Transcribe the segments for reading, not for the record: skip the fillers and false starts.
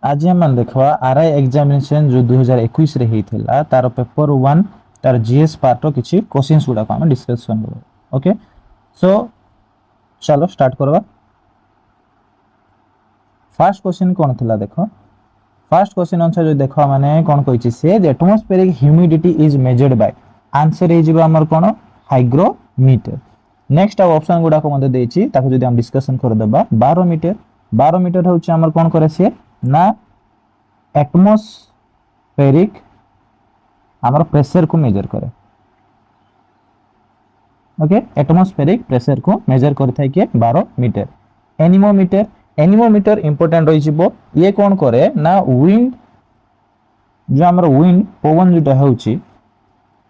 आज हम देखा आरआई एग्जामिनेशन जो 2021 रे हेइथिला तार पेपर 1 तार जीएस पार्ट रो किछि क्वेश्चंस गुडा को हम डिस्कशन करबो। ओके सो चलो स्टार्ट करबा। फर्स्ट क्वेश्चन कोन थिला देखो। फर्स्ट क्वेश्चन आंसर जो देखो माने कोन कहिछि से atmospheric humidity is measured by answer हे जिबा हमर कोन हाइग्रोमीटर। नेक्स्ट आ ऑप्शन गुडा को मते देछि ताको जदि हम डिस्कशन कर देबा बारोमीटर। बारोमीटर होछि हमर कोन करे से ना एटमॉस्फेरिक हमर प्रेशर को मेजर करे। ओके एटमॉस्फेरिक प्रेशर को मेजर करथाय के बारोमीटर। एनीमोमीटर एनीमोमीटर इंपोर्टेंट रही जिवो ये कोन करे ना विंड जो हमर विंड पवन जोटा होउची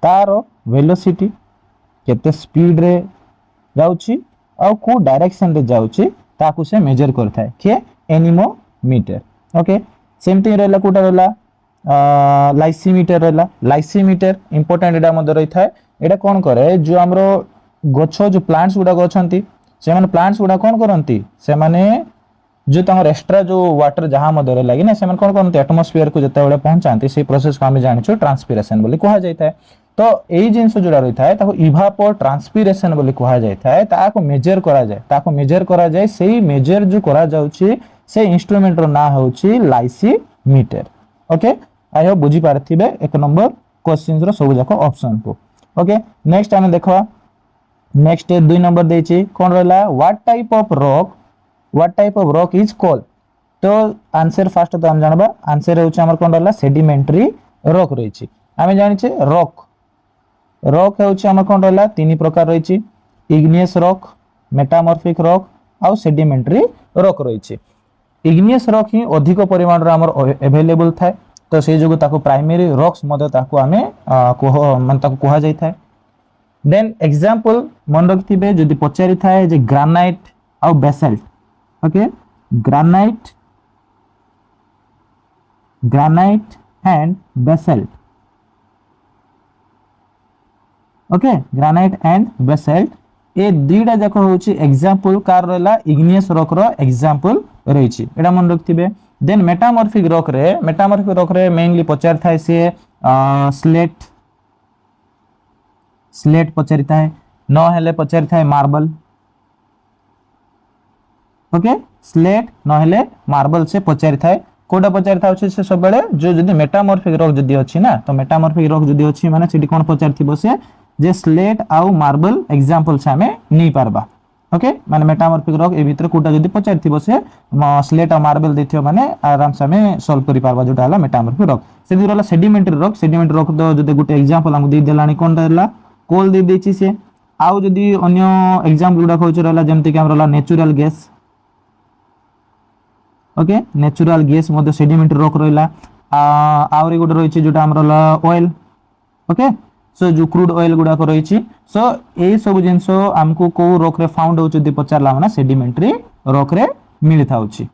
तार वेलोसिटी केते स्पीड रे जाउची और को डायरेक्शन रे जाउची ताकू से मेजर करथाय के एनीमोमीटर। ओके सेमती रहला कोटा रहला लाइसीमीटर रहला। लाइसीमीटर इंपोर्टेंट एडा मध्य रही थाए। एडा कोन करे जो हमरो गछ जो प्लांट्स गुडा गछंती से माने प्लांट्स गुडा कोन करंती से माने जो तंगर एक्स्ट्रा जो वाटर जहां मध्य रे लागी ना से माने कोन करंती एटमॉस्फेयर को जते बेले पहुंचांती से प्रोसेस को हम जानिछु ट्रांसपिरेशन बोली कहा जाय थाए। तो एई जिंस जोडा रही थाए ताको इवापोर ट्रांसपिरेशन बोली कहा जाय थाए। ताको मेजर करा जाय सेही मेजर जो करा जाउची से इंस्ट्रूमेंट रो ना होउची लाइसीमीटर। ओके आई होप बुझी पारथिबे एक नंबर क्वेश्चंस रो सब जाको ऑप्शन को। ओके नेक्स्ट हम देखो। नेक्स्ट 2 नंबर देछि कोन रहला what type of rock is called. तो आंसर फर्स्ट तो हम जानबा आंसर होउची हमर कोन रहला सेडिमेंटरी रॉक रहिछि। हम जानि छे रॉक होउची हमर कोन रहला तीन प्रकार रहिछि इग्नियस रॉक मेटामॉर्फिक रॉक और सेडिमेंटरी रॉक रहिछि। इग्नियस रॉक ही अधिक परिमाण रे हमर अवेलेबल थाए तो से जोगु ताको प्राइमरी रॉक्स मदे ताको हमें मन ताको कहा जाय थाए। देन एग्जांपल मन रखथिबे जदि पचारि थाए जे ग्रेनाइट और basalt. Okay granite and basalt. Okay granite and basalt ए दुईटा जाक होउची एग्जांपल कार रहला इग्नियस रॉक रो एग्जांपल रहिछि एडा मन रखथिबे। देन मेटामॉर्फिक रॉक रे मेनली पचार थाए से स्लेट पचारि थाए न हेले पचारि थाए मार्बल। ओके स्लेट न हेले मार्बल से पचारि थाए कोडा पचारि थाउ से सब बेले जो जदी मेटामॉर्फिक रॉक जदी अछि ना तो मेटामॉर्फिक रॉक जदी अछि माने सेठी कोन पचारि थिबो से जे स्लेट आउ मार्बल एग्जांपल से हमें नहीं पारबा। ओके माने मेटामॉर्फिक रॉक ए भीतर कोटा जदी पचारि थिबो से स्लेट आ मार्बल देथियो माने आराम से हमें सॉल्व करि पारबा जोटा हला मेटामॉर्फिक रॉक। से दूरला सेडिमेंटरी रॉक तो जदी गुटे एग्जांपल हम दे देलानी कोन रहला कोल दे देछि से आउ जदी अन्य एग्जांपल गुडा कहउछ रहला जेमति कि हम रहला natural gas. Okay natural gas मध्य सेडिमेंटरी रॉक रहला आउरी गुडे रहिछि जोटा हम रहला ऑयल। ओके सो जो क्रूड ऑयल गुडा को रहिछि सो ए सब जिंसो हमको को रॉक रे फाउंड होउछ जदी पचारला माने सेडिमेंटरी रॉक रे मिलि थाउछि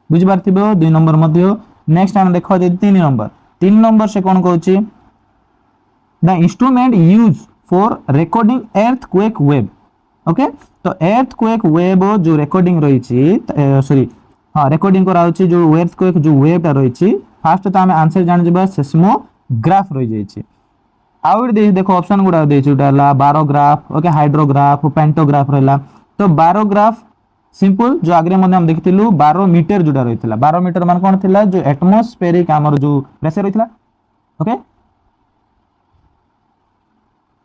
बुझि पारथिबो 2 नंबर मध्य। नेक्स्ट हम देखो 3 नंबर से कोन कहउछि the instrument use for recording earthquake wave। Okay तो earthquake wave जो रिकॉर्डिंग रहिछि सॉरी हां रिकॉर्डिंग करा होछि जो earthquake जो वेव ता रहिछि फर्स्ट तो हम आंसर जान जेबा सेस्मोग्राफ रहि जाइछि। आउर देखो ऑप्शन गुडा देछि उडाला बारोग्राफ। ओके हाइड्रोग्राफ पेंटोग्राफ रहला। तो बारोग्राफ सिंपल जो आगे मने हम देखिथिलु बारोमीटर जोडा रहितला। बारोमीटर मान कोन थिला जो एटमॉस्फेरिक हमर जो प्रेशर रहितला। ओके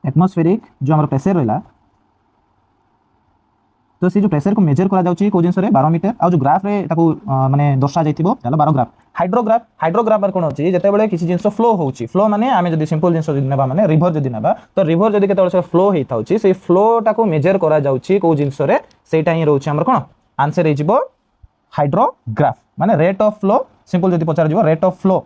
एटमॉस्फेरिक जो हमर प्रेशर रहला तो से जो प्रेशर को मेजर करा जाउची को जिंस रे बारोमीटर आ जो ग्राफ रे ताको माने दर्शा जाइथिबो ताला बारोग्राफ। हाइड्रोग्राफ पर कोन होची जते बेले किछि जिंस फ्लो होउची फ्लो माने आमे जदी सिंपल जिंस जदी नेबा माने रिवर जदी नेबा तो रिवर जदी केते बेले फ्लो हेइ थाउची से फ्लो ताको मेजर करा जाउची को जिंस रे सेटा ही रहउची हमर कोन आंसर हे जिवो हाइड्रोग्राफ माने रेट ऑफ फ्लो। सिंपल जदी पचार जिवो रेट ऑफ फ्लो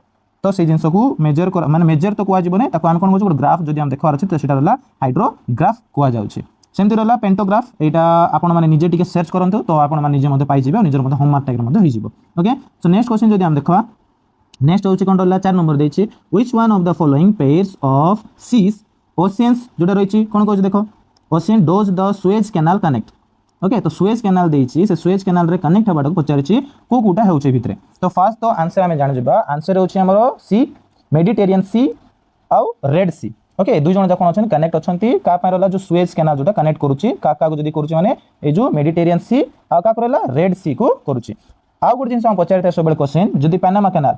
तो से जिंस को मेजर कर माने मेजर तो कोआ जिवो नै ताको आन कोन होची ग्राफ जदी हम देखबार अछि तो सेटा रहला हाइड्रोग्राफ कोआ जाउची। सेमती रहला पेंटोग्राफ एटा आपण माने निजे टिके सर्च करंतु तो आपण माने निजे मते पाइ जिवो निजर मते होमवर्क टाइप मते होई जिवो। ओके सो नेक्स्ट क्वेश्चन जदी हम देखबा नेक्स्ट होची कोन रहला 4 नंबर देछि which one of the following pairs of seas oceans जोटा रहिछि कोन कहै देखो ocean does the Suez canal connect. Okay तो सुएज कैनाल देछि से सुएज कैनाल रे कनेक्ट हबाटा पचारिछि को कोटा हेउछि भितरे तो फास्ट तो आंसर आमे जानि जबा आंसर होछि हमरो सी मेडिटेरियन सी आउ रेड सी ओके दुई जन जखन अछन कनेक्ट अछंती का पाय रहला जो सुएज कैनाल जोटा कनेक्ट करूछि का को जदी करूछि माने ए जो मेडिटेरियन सी आ का करला रेड सी को करूछि आउ गुड जिंस हम पचारिते सबले क्वेश्चन जदी पनामा कैनाल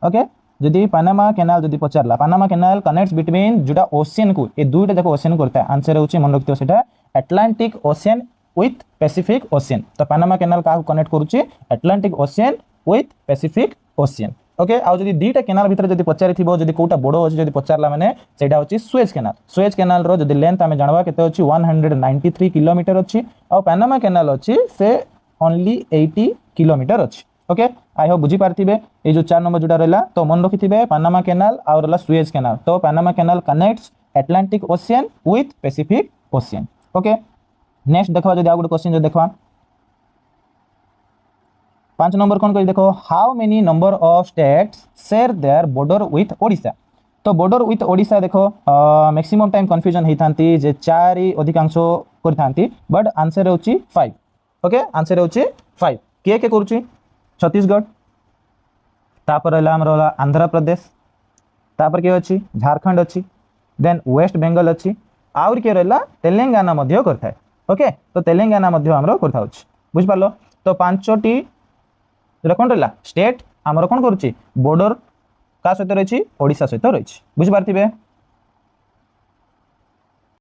ओके जदी पनामा कैनाल जदी पचारला पनामा कैनाल कनेक्ट्स बिटवीन जोटा ओशियन को ए दुईटा जको ओशियन करता आंसर होछि मन रखियो सेटा Atlantic ocean with Pacific ocean तो पनामा कैनाल का कनेक्ट करूछि Atlantic ocean with Pacific ocean okay आ जदी दीटा कैनाल भीतर जदी पचारि थिबो जदी कोटा बडो अछि जदी पचारला माने सेटा होछि सुएज कैनाल रो जदी लेंथ आमे जानबा केते अछि 193 किलोमीटर अछि आ पनामा कैनाल अछि से ओनली 80 किलोमीटर अछि ओके आई होप बुझी पारथिबे ए जो 4 नंबर जोटा रहला तो मन रखिथिबे पनामा कैनाल और रहला सुएज कैनाल तो Panama canal connects Atlantic ocean with Pacific ocean okay next देखवा जदी आ गुड क्वेश्चन जो देखवा 5 नंबर कोन कहि देखो how many number of states share their border with Odisha तो बॉर्डर विथ ओडिशा देखो मैक्सिमम टाइम कंफ्यूजन हेतांती जे 4 अधिकांश करथांती बट आंसर होची 5 ओके आंसर होची 5 के करूची छत्तीसगढ़ तापर रहला हमर आंध्र प्रदेश तापर के अछि झारखंड अछि देन वेस्ट बेंगल अछि आउर के रहला तेलंगाना मध्य करथाय ओके तो तेलंगाना मध्य हमरो करथा अछि बुझ पालो तो पांचटी जरा कोन रहला स्टेट हमरो कोन करूची बॉर्डर का सहित रहिछि ओडिशा सहित रहिछि बुझ पारथिबे।